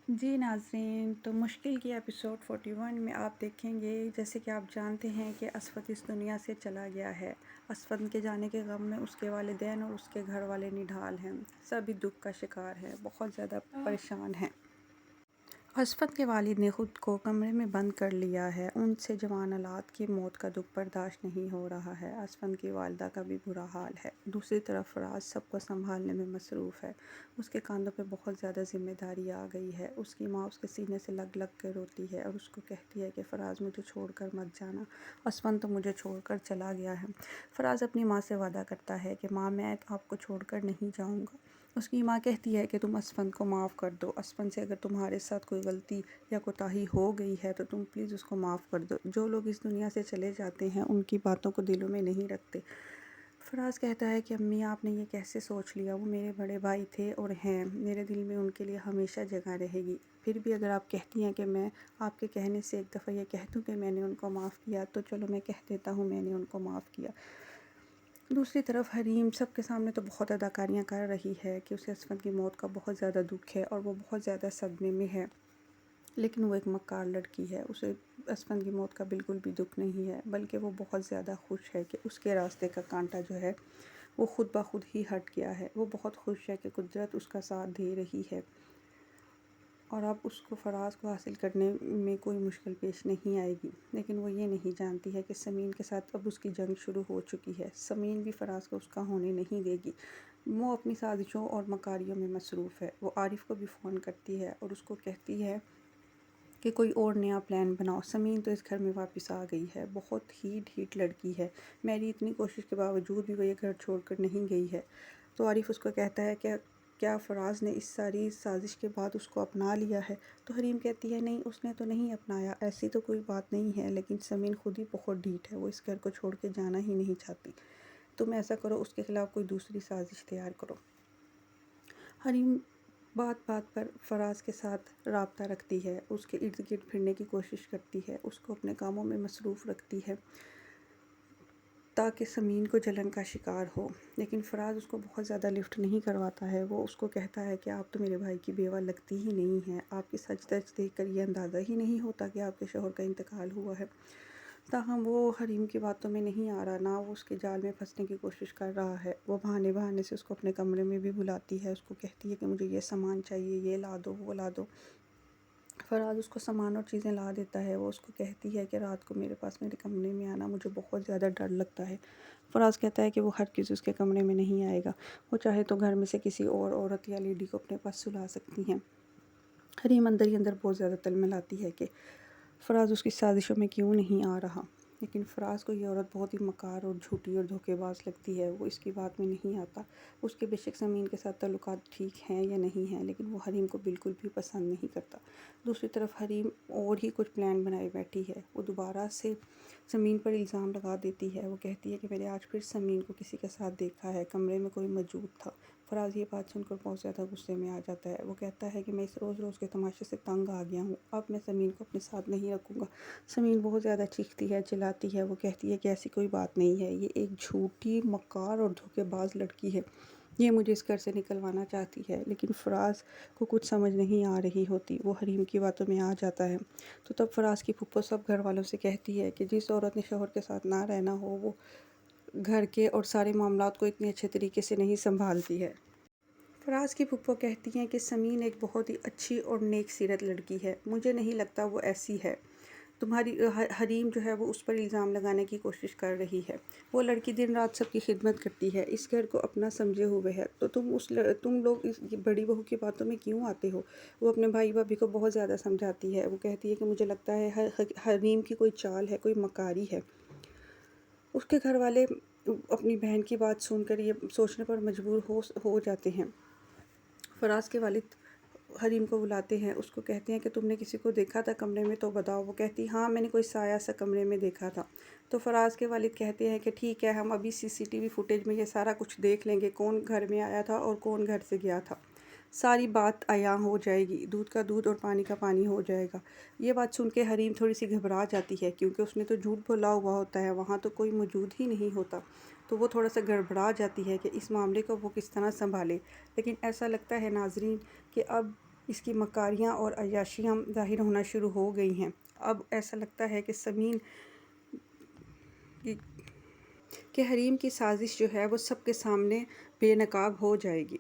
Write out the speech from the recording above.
جی ناظرین، تو مشکل کی ایپیسوڈ 41 میں آپ دیکھیں گے جیسے کہ آپ جانتے ہیں کہ اسفد اس دنیا سے چلا گیا ہے۔ اسفد کے جانے کے غم میں اس کے والدین اور اس کے گھر والے نڈھال ہیں، سبھی دکھ کا شکار ہیں، بہت زیادہ پریشان ہیں۔ اسفد کے والد نے خود کو کمرے میں بند کر لیا ہے، ان سے جوان اولاد کی موت کا دکھ برداشت نہیں ہو رہا ہے۔ اسفد کی والدہ کا بھی برا حال ہے۔ دوسری طرف فراز سب کو سنبھالنے میں مصروف ہے، اس کے کاندھوں پہ بہت زیادہ ذمہ داری آ گئی ہے۔ اس کی ماں اس کے سینے سے لگ لگ کے روتی ہے اور اس کو کہتی ہے کہ فراز مجھے چھوڑ کر مت جانا، اسفد تو مجھے چھوڑ کر چلا گیا ہے۔ فراز اپنی ماں سے وعدہ کرتا ہے کہ ماں میں آپ کو چھوڑ کر نہیں جاؤں گا۔ اس کی ماں کہتی ہے کہ تم اسفد کو معاف کر دو، اسفد سے اگر تمہارے ساتھ کوئی غلطی یا کوتاہی ہو گئی ہے تو تم پلیز اس کو معاف کر دو۔ جو لوگ اس دنیا سے چلے جاتے ہیں ان کی باتوں کو دلوں میں نہیں رکھتے۔ فراز کہتا ہے کہ امی آپ نے یہ کیسے سوچ لیا، وہ میرے بڑے بھائی تھے اور ہیں، میرے دل میں ان کے لیے ہمیشہ جگہ رہے گی۔ پھر بھی اگر آپ کہتی ہیں کہ میں آپ کے کہنے سے ایک دفعہ یہ کہہ دوں کہ میں نے ان کو معاف کیا تو چلو میں کہہ دیتا ہوں میں نے ان کو معاف کیا۔ دوسری طرف حریم سب کے سامنے تو بہت اداکاریاں کر رہی ہے کہ اسے اسفد کی موت کا بہت زیادہ دکھ ہے اور وہ بہت زیادہ صدمے میں ہے، لیکن وہ ایک مکار لڑکی ہے، اسے اسفد کی موت کا بالکل بھی دکھ نہیں ہے، بلکہ وہ بہت زیادہ خوش ہے کہ اس کے راستے کا کانٹا جو ہے وہ خود بخود ہی ہٹ گیا ہے۔ وہ بہت خوش ہے کہ قدرت اس کا ساتھ دے رہی ہے اور اب اس کو فراز کو حاصل کرنے میں کوئی مشکل پیش نہیں آئے گی، لیکن وہ یہ نہیں جانتی ہے کہ سمین کے ساتھ اب اس کی جنگ شروع ہو چکی ہے۔ سمین بھی فراز کو اس کا ہونے نہیں دے گی، وہ اپنی سازشوں اور مکاریوں میں مصروف ہے۔ وہ عارف کو بھی فون کرتی ہے اور اس کو کہتی ہے کہ کوئی اور نیا پلان بناؤ، سمین تو اس گھر میں واپس آ گئی ہے، بہت ہی ڈھیٹ لڑکی ہے، میری اتنی کوشش کے باوجود بھی وہ یہ گھر چھوڑ کر نہیں گئی ہے۔ تو عارف اس کو کہتا ہے کہ کیا فراز نے اس ساری سازش کے بعد اس کو اپنا لیا ہے؟ تو حریم کہتی ہے نہیں، اس نے تو نہیں اپنایا، ایسی تو کوئی بات نہیں ہے، لیکن سمین خود ہی بہت ڈھیٹ ہے، وہ اس گھر کو چھوڑ کے جانا ہی نہیں چاہتی۔ تم ایسا کرو، اس کے خلاف کوئی دوسری سازش تیار کرو۔ حریم بات بات پر فراز کے ساتھ رابطہ رکھتی ہے، اس کے ارد گرد پھرنے کی کوشش کرتی ہے، اس کو اپنے کاموں میں مصروف رکھتی ہے تاکہ سمین کو جلن کا شکار ہو، لیکن فراز اس کو بہت زیادہ لفٹ نہیں کرواتا ہے۔ وہ اس کو کہتا ہے کہ آپ تو میرے بھائی کی بیوہ لگتی ہی نہیں ہیں، آپ کی سج دج دیکھ کر یہ اندازہ ہی نہیں ہوتا کہ آپ کے شوہر کا انتقال ہوا ہے۔ تاہم وہ حریم کی باتوں میں نہیں آ رہا، نہ وہ اس کے جال میں پھنسنے کی کوشش کر رہا ہے۔ وہ بہانے بہانے سے اس کو اپنے کمرے میں بھی بلاتی ہے، اس کو کہتی ہے کہ مجھے یہ سامان چاہیے، یہ لا دو، وہ لا دو۔ فراز اس کو سامان اور چیزیں لا دیتا ہے۔ وہ اس کو کہتی ہے کہ رات کو میرے پاس میرے کمرے میں آنا، مجھے بہت زیادہ ڈر لگتا ہے۔ فراز کہتا ہے کہ وہ ہرگز اس کے کمرے میں نہیں آئے گا، وہ چاہے تو گھر میں سے کسی اور عورت یا لیڈی کو اپنے پاس سلا سکتی ہیں۔ حریم اندر ہی اندر بہت زیادہ تلملاتی ہے کہ فراز اس کی سازشوں میں کیوں نہیں آ رہا، لیکن فراز کو یہ عورت بہت ہی مکار اور جھوٹی اور دھوکے باز لگتی ہے، وہ اس کی بات میں نہیں آتا۔ اس کے بے شک سمین کے ساتھ تعلقات ٹھیک ہیں یا نہیں ہیں، لیکن وہ حریم کو بالکل بھی پسند نہیں کرتا۔ دوسری طرف حریم اور ہی کچھ پلان بنائے بیٹھی ہے، وہ دوبارہ سے سمین پر الزام لگا دیتی ہے۔ وہ کہتی ہے کہ میں نے آج پھر سمین کو کسی کے ساتھ دیکھا ہے، کمرے میں کوئی موجود تھا۔ فراز یہ بات سن کر بہت زیادہ غصے میں آ جاتا ہے، وہ کہتا ہے کہ میں اس روز روز کے تماشے سے تنگ آ گیا ہوں، اب میں سمین کو اپنے ساتھ نہیں رکھوں گا۔ سمین بہت زیادہ چیختی ہے، چلاتی ہے، وہ کہتی ہے کہ ایسی کوئی بات نہیں ہے، یہ ایک جھوٹی، مکار اور دھوکے باز لڑکی ہے، یہ مجھے اس گھر سے نکلوانا چاہتی ہے، لیکن فراز کو کچھ سمجھ نہیں آ رہی ہوتی، وہ حریم کی باتوں میں آ جاتا ہے۔ تو تب فراز کی پھپھو سب گھر والوں سے کہتی ہے کہ جس عورت نے شوہر کے ساتھ نہ رہنا ہو وہ گھر کے اور سارے معاملات کو اتنے اچھے طریقے سے نہیں سنبھالتی ہے۔ فراز کی پھپھو کہتی ہیں کہ سمین ایک بہت ہی اچھی اور نیک سیرت لڑکی ہے، مجھے نہیں لگتا وہ ایسی ہے، تمہاری حریم جو ہے وہ اس پر الزام لگانے کی کوشش کر رہی ہے، وہ لڑکی دن رات سب کی خدمت کرتی ہے، اس گھر کو اپنا سمجھے ہوئے ہے، تو تم لوگ اس بڑی بہو کی باتوں میں کیوں آتے ہو؟ وہ اپنے بھائی بھابھی کو بہت زیادہ سمجھاتی ہے، وہ کہتی ہے کہ مجھے لگتا ہے حریم کی کوئی چال ہے، کوئی مکاری ہے۔ اس کے گھر والے اپنی بہن کی بات سن کر یہ سوچنے پر مجبور ہو جاتے ہیں۔ فراز کے والد حریم کو بلاتے ہیں، اس کو کہتے ہیں کہ تم نے کسی کو دیکھا تھا کمرے میں تو بتاؤ۔ وہ کہتی ہاں میں نے کوئی سایہ سا کمرے میں دیکھا تھا۔ تو فراز کے والد کہتے ہیں کہ ٹھیک ہے، ہم ابھی CCTV فوٹیج میں یہ سارا کچھ دیکھ لیں گے، کون گھر میں آیا تھا اور کون گھر سے گیا تھا، ساری بات عیاں ہو جائے گی، دودھ کا دودھ اور پانی کا پانی ہو جائے گا۔ یہ بات سن کے حریم تھوڑی سی گھبرا جاتی ہے کیونکہ اس نے تو جھوٹ بولا ہوا ہوتا ہے، وہاں تو کوئی موجود ہی نہیں ہوتا، تو وہ تھوڑا سا گڑبڑا جاتی ہے کہ اس معاملے کو وہ کس طرح سنبھالے، لیکن ایسا لگتا ہے ناظرین کہ اب اس کی مکاریاں اور عیاشیاں ظاہر ہونا شروع ہو گئی ہیں۔ اب ایسا لگتا ہے کہ سمین کہ حریم کی سازش جو ہے وہ سب کے سامنے بے نقاب ہو جائے گی۔